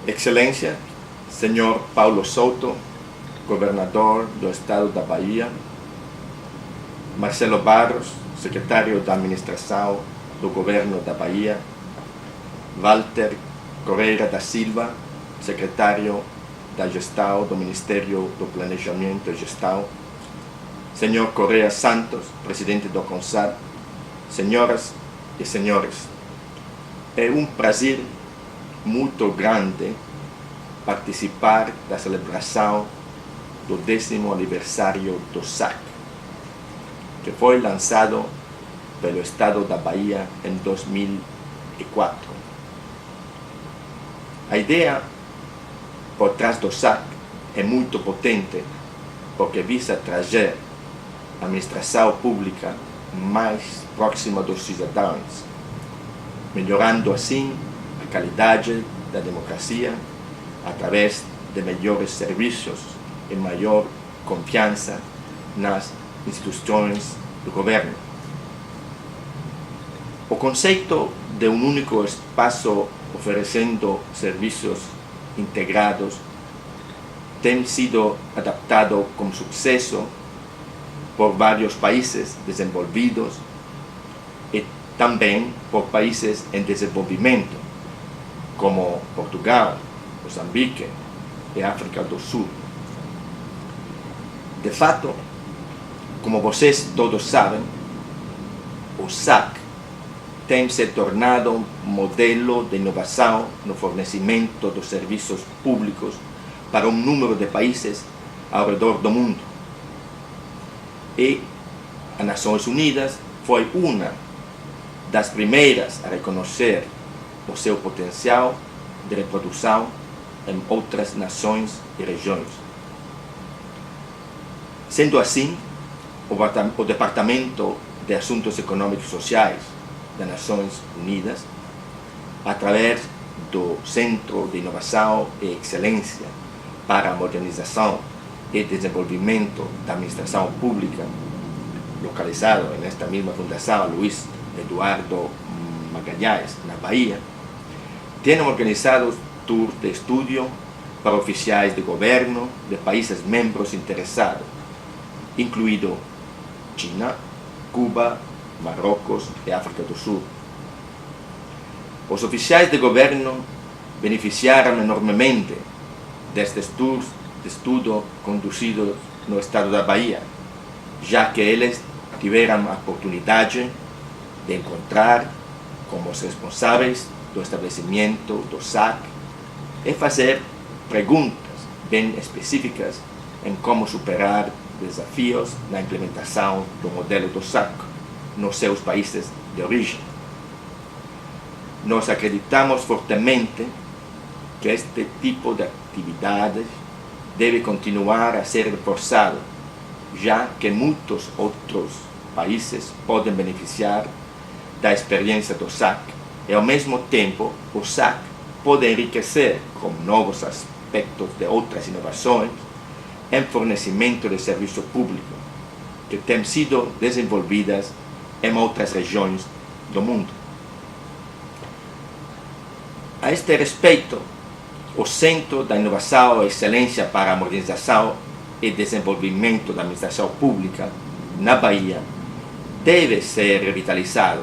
Excelência, Senhor Paulo Souto, Governador do Estado da Bahia, Marcelo Barros, Secretário da Administração do Governo da Bahia, Walter Correia da Silva, Secretário da Gestão do Ministério do Planejamento e Gestão, Senhor Correia Santos, Presidente do Conselho, senhoras e senhores, é um prazer muito grande participar da celebração do 10º aniversário do SAC, que foi lançado pelo Estado da Bahia em 2004. A ideia por trás do SAC é muito potente, porque visa trazer a administração pública mais próxima dos cidadãos, melhorando assim a qualidade da democracia através de melhores serviços e maior confiança nas instituições do governo. O conceito de um único espaço oferecendo serviços integrados tem sido adaptado com sucesso por vários países desenvolvidos e também por países em desenvolvimento, como Portugal, Moçambique e África do Sul. De fato, como vocês todos sabem, o SAC tem se tornado um modelo de inovação no fornecimento dos serviços públicos para um número de países ao redor do mundo. E as Nações Unidas foi uma das primeiras a reconhecer o seu potencial de reprodução em outras nações e regiões. Sendo assim, o Departamento de Assuntos Econômicos e Sociais das Nações Unidas, através do Centro de Inovação e Excelência para a Modernização e Desenvolvimento da Administração Pública, localizado nesta mesma fundação Luiz Eduardo Magalhães, na Bahia, tem organizado tours de estudo para oficiais de governo de países membros interessados, incluído China, Cuba, Marrocos e África do Sul. Os oficiais de governo beneficiaram enormemente destes tours de estudo conduzidos no estado da Bahia, já que eles tiveram a oportunidade de encontrar com os responsáveis do estabelecimento do SAC e fazer perguntas bem específicas em como superar desafios na implementação do modelo do SAC nos seus países de origem. Nós acreditamos fortemente que este tipo de atividades deve continuar a ser reforçado, já que muitos outros países podem beneficiar da experiência do SAC e, ao mesmo tempo, o SAC pode enriquecer com novos aspectos de outras inovações em fornecimento de serviço público que têm sido desenvolvidas em outras regiões do mundo. A este respeito, o Centro da Inovação e Excelência para a Modernização e Desenvolvimento da Administração Pública, na Bahia, deve ser revitalizado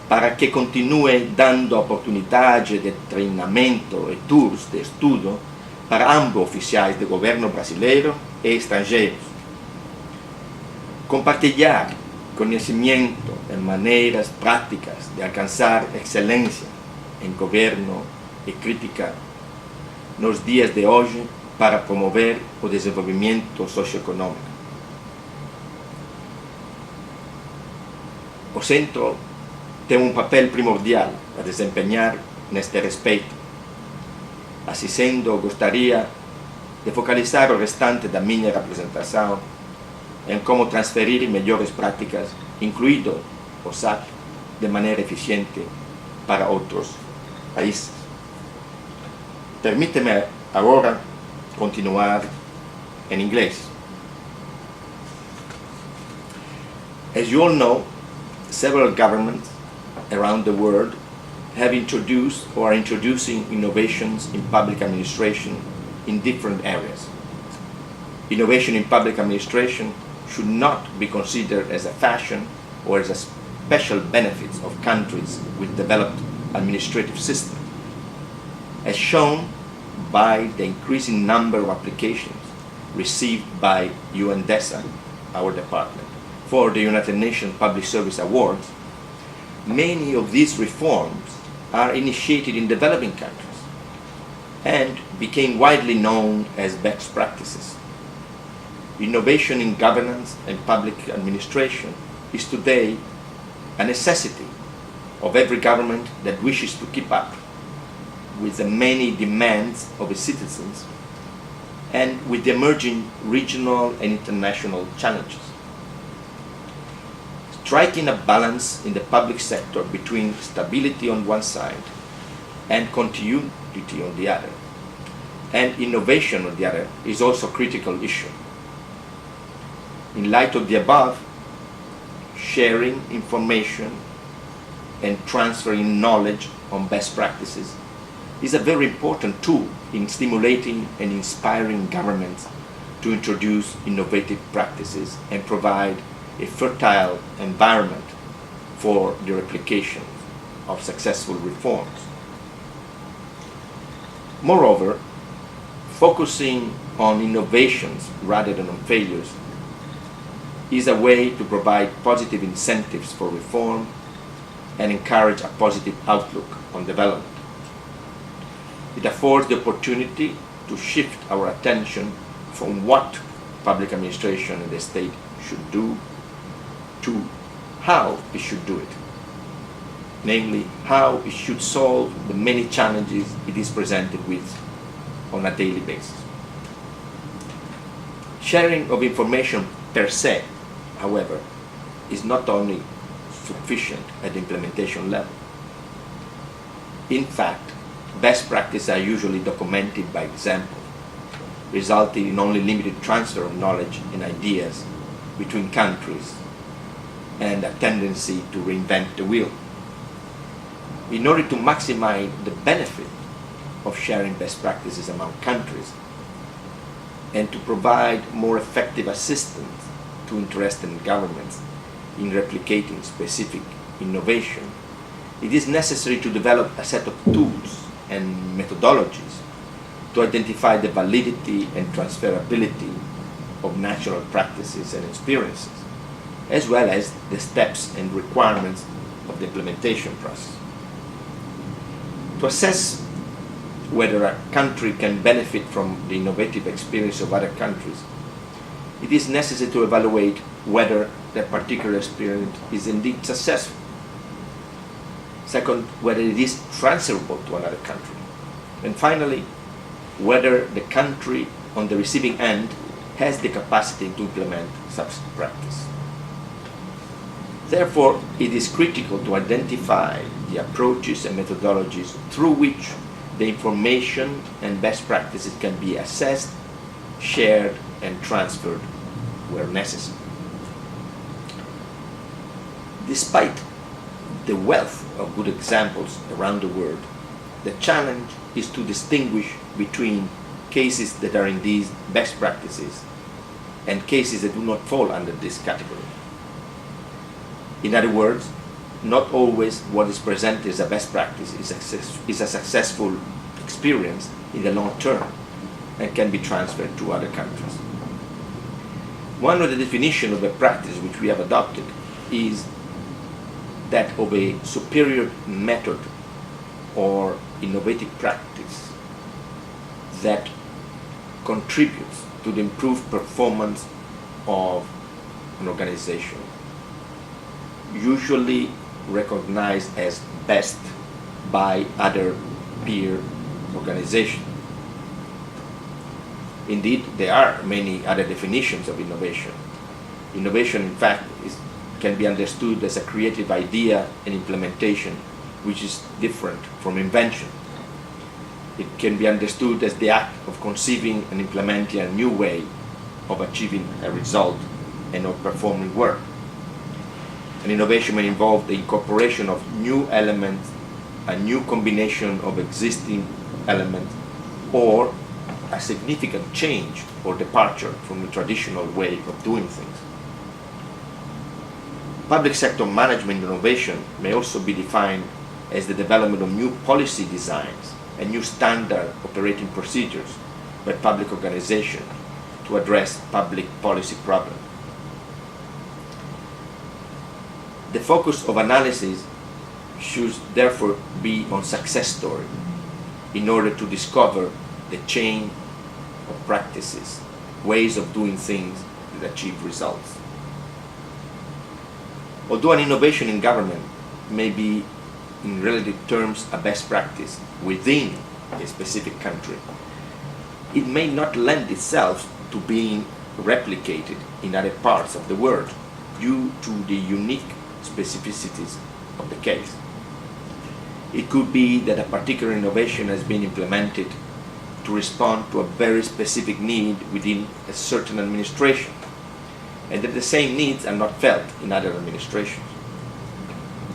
para que continue dando oportunidade de treinamento e tours de estudo para ambos oficiais de governo brasileiro e estrangeiros. Compartilhar conhecimento e maneiras práticas de alcançar excelência em governo e crítica nos dias de hoje para promover o desenvolvimento socioeconômico. O Centro tem um papel primordial a desempenhar neste respeito. Assim sendo, gostaria de focalizar o restante da minha representação em como transferir melhores práticas, incluído o SAC, de maneira eficiente para outros países. Permite-me agora continuar em inglês. As you all know, several governments around the world have introduced or are introducing innovations in public administration in different areas. Innovation in public administration should not be considered as a fashion or as a special benefits of countries with developed administrative systems, as shown by the increasing number of applications received by UNDESA, our department, for the United Nations Public Service Awards. Many of these reforms are initiated in developing countries and became widely known as best practices. Innovation in governance and public administration is today a necessity of every government that wishes to keep up with the many demands of its citizens and with the emerging regional and international challenges. Striking a balance in the public sector between stability on one side and continuity on the other, and innovation on the other, is also a critical issue. In light of the above, sharing information and transferring knowledge on best practices is a very important tool in stimulating and inspiring governments to introduce innovative practices and provide a fertile environment for the replication of successful reforms. Moreover, focusing on innovations rather than on failures is a way to provide positive incentives for reform and encourage a positive outlook on development. It affords the opportunity to shift our attention from what public administration and the state should do to how it should do it, namely how it should solve the many challenges it is presented with on a daily basis. Sharing of information per se, however, is not only sufficient at the implementation level. In fact, best practices are usually documented by example, resulting in only limited transfer of knowledge and ideas between countries and a tendency to reinvent the wheel. In order to maximize the benefit of sharing best practices among countries and to provide more effective assistance to interested governments in replicating specific innovation, it is necessary to develop a set of tools and methodologies to identify the validity and transferability of natural practices and experiences, as well as the steps and requirements of the implementation process. To assess whether a country can benefit from the innovative experience of other countries, it is necessary to evaluate whether that particular experience is indeed successful. Second, whether it is transferable to another country. And finally, whether the country on the receiving end has the capacity to implement such practice. Therefore, it is critical to identify the approaches and methodologies through which the information and best practices can be assessed, shared, and transferred where necessary. Despite the wealth of good examples around the world, the challenge is to distinguish between cases that are indeed best practices and cases that do not fall under this category. In other words, not always what is presented as a best practice is a successful experience in the long term and can be transferred to other countries. One of the definitions of a practice which we have adopted is that of a superior method or innovative practice that contributes to the improved performance of an organization, usually recognized as best by other peer organizations. Indeed, there are many other definitions of innovation. Innovation, in fact, can be understood as a creative idea and implementation which is different from invention. It can be understood as the act of conceiving and implementing a new way of achieving a result and of performing work. An innovation may involve the incorporation of new elements a new combination of existing elements or a significant change or departure from the traditional way of doing things. Public sector management innovation may also be defined as the development of new policy designs and new standard operating procedures by public organizations to address public policy problems. The focus of analysis should therefore be on success story in order to discover the chain of practices, ways of doing things that achieve results. Although an innovation in government may be in relative terms a best practice within a specific country, it may not lend itself to being replicated in other parts of the world due to the unique specificities of the case. It could be that a particular innovation has been implemented to respond to a very specific need within a certain administration, and that the same needs are not felt in other administrations.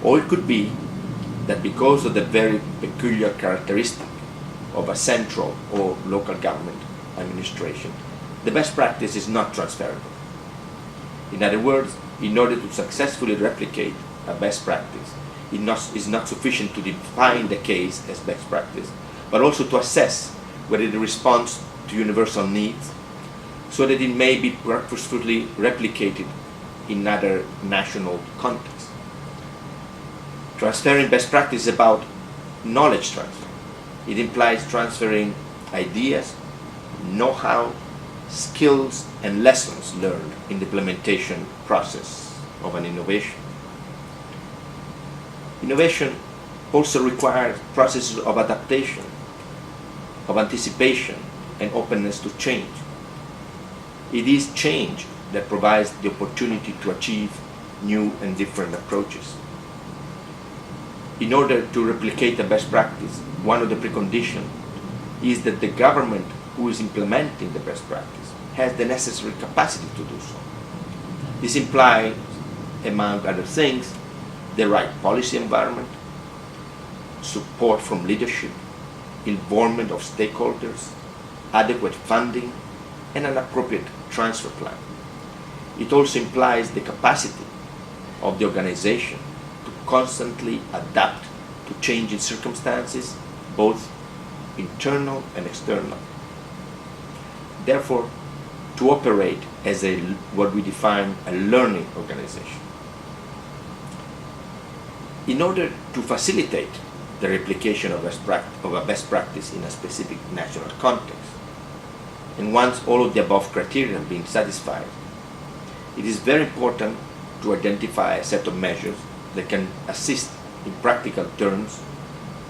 Or it could be that because of the very peculiar characteristic of a central or local government administration, the best practice is not transferable. In other words, in order to successfully replicate a best practice, it is not sufficient to define the case as best practice, but also to assess whether it responds to universal needs, so that it may be purposefully replicated in other national contexts. Transferring best practice is about knowledge transfer. It implies transferring ideas, know-how, skills, and lessons learned in the implementation process of an innovation. Innovation also requires processes of adaptation, of anticipation, and openness to change. It is change that provides the opportunity to achieve new and different approaches. In order to replicate the best practice, one of the preconditions is that the government who is implementing the best practice has the necessary capacity to do so. This implies, among other things, the right policy environment, support from leadership, involvement of stakeholders, adequate funding, and an appropriate transfer plan. It also implies the capacity of the organization to constantly adapt to changing circumstances, both internal and external. Therefore, to operate as what we define a learning organization. In order to facilitate the replication of a best practice in a specific national context, and once all of the above criteria have been satisfied, it is very important to identify a set of measures that can assist in practical terms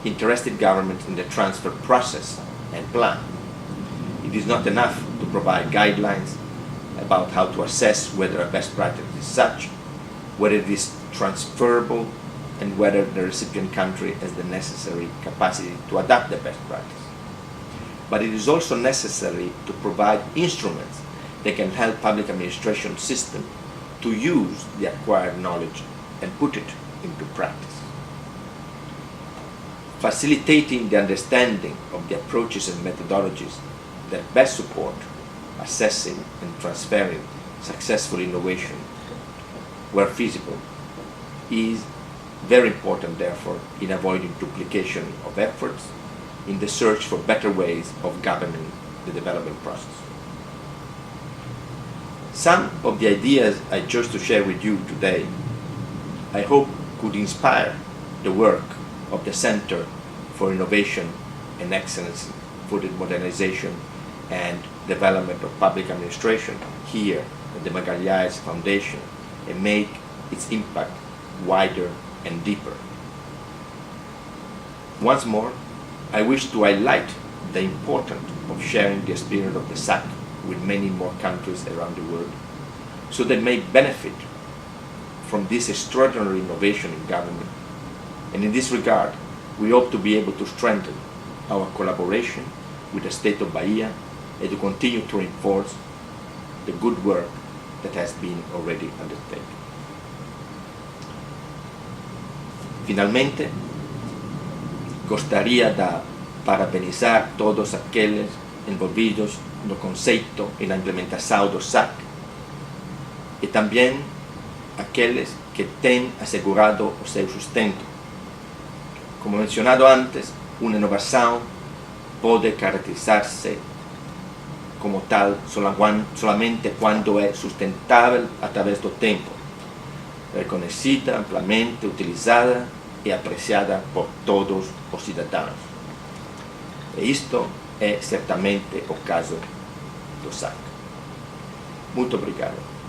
interested governments in the transfer process and plan. It is not enough to provide guidelines about how to assess whether a best practice is such, whether it is transferable, and whether the recipient country has the necessary capacity to adapt the best practice. But it is also necessary to provide instruments that can help public administration system to use the acquired knowledge and put it into practice. Facilitating the understanding of the approaches and methodologies that best support assessing and transferring successful innovation where feasible is very important, therefore, in avoiding duplication of efforts in the search for better ways of governing the development process. Some of the ideas I chose to share with you today, I hope could inspire the work of the Center for Innovation and Excellence for the Modernization and Development of Public Administration here at the Magalhães Foundation and make its impact wider and deeper. Once more, I wish to highlight the importance of sharing the experience of the SAC with many more countries around the world, so they may benefit from this extraordinary innovation in government. And in this regard, we hope to be able to strengthen our collaboration with the state of Bahia and to continue to reinforce the good work that has been already undertaken. Finalmente, gostaria de parabenizar todos aqueles envolvidos no conceito e na implementação do SAC e também aqueles que têm assegurado o seu sustento. Como mencionado antes, uma inovação pode caracterizar-se como tal solamente quando é sustentável através do tempo, reconhecida, amplamente utilizada e apreciada por todos os cidadãos. E isto é certamente o caso do SAC. Muito obrigado.